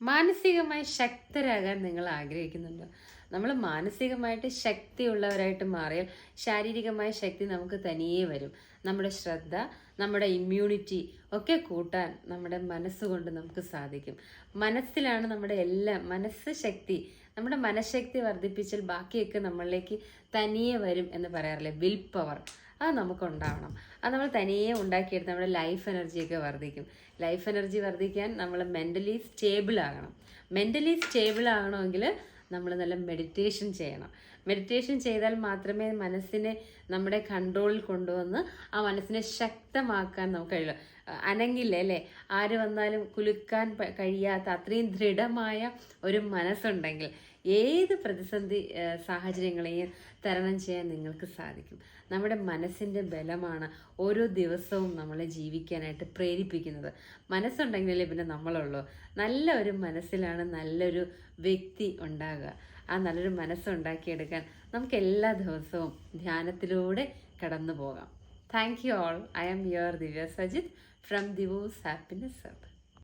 മാനസികമായി ശക്തരാകാൻ നിങ്ങൾ ആഗ്രഹിക്കുന്നുണ്ടോ? നമ്മൾ മാനസികമായിട്ട് ശക്തിയുള്ളവരായിട്ട് മാറിയാൽ ശാരീരികമായ ശക്തി നമുക്ക് തനിയെ വരും. നമ്മുടെ ശ്രദ്ധ, നമ്മുടെ ഇമ്മ്യൂണിറ്റി ഒക്കെ കൂട്ടാൻ നമ്മുടെ മനസ്സുകൊണ്ട് നമുക്ക് സാധിക്കും. മനസ്സിലാണ് നമ്മുടെ എല്ലാം. മനസ്സ് ശക്തി, നമ്മുടെ മനഃശക്തി വർദ്ധിപ്പിച്ചാൽ ബാക്കിയൊക്കെ നമ്മളിലേക്ക് തനിയെ വരും എന്ന് പറയാറില്ലേ, വിൽ പവർ. അത് നമുക്കുണ്ടാവണം. അത് നമ്മൾ തനിയെ ഉണ്ടാക്കിയെടുത്ത് നമ്മുടെ ലൈഫ് എനർജിയൊക്കെ വർദ്ധിക്കും. ലൈഫ് എനർജി വർദ്ധിക്കാൻ നമ്മൾ മെൻ്റലി സ്റ്റേബിൾ ആകണം. മെൻ്റലി സ്റ്റേബിൾ ആകണമെങ്കിൽ നമ്മൾ നല്ല മെഡിറ്റേഷൻ ചെയ്യണം. മെഡിറ്റേഷൻ ചെയ്താൽ മാത്രമേ മനസ്സിനെ നമ്മുടെ കൺട്രോളിൽ കൊണ്ടുവന്ന് ആ മനസ്സിനെ ശക്തമാക്കാൻ നമുക്ക് കഴിയുള്ളൂ. അനങ്ങില്ല അല്ലേ, ആര് വന്നാലും കുലുക്കാൻ കഴിയാത്ത അത്രയും ദൃഢമായ ഒരു മനസ്സുണ്ടെങ്കിൽ ഏത് പ്രതിസന്ധി സാഹചര്യങ്ങളെയും തരണം ചെയ്യാൻ നിങ്ങൾക്ക് സാധിക്കും. നമ്മുടെ മനസ്സിൻ്റെ ബലമാണ് ഓരോ ദിവസവും നമ്മളെ ജീവിക്കാനായിട്ട് പ്രേരിപ്പിക്കുന്നത്. മനസ്സുണ്ടെങ്കിലല്ലേ പിന്നെ നമ്മളുള്ളൂ. നല്ല ഒരു മനസ്സിലാണ് നല്ലൊരു വ്യക്തി ഉണ്ടാകുക. ആ നല്ലൊരു മനസ്സുണ്ടാക്കിയെടുക്കാൻ നമുക്ക് എല്ലാ ദിവസവും ധ്യാനത്തിലൂടെ കടന്നു പോകാം. Thank you all. I am your Divya Sajith from Divu's happiness hub.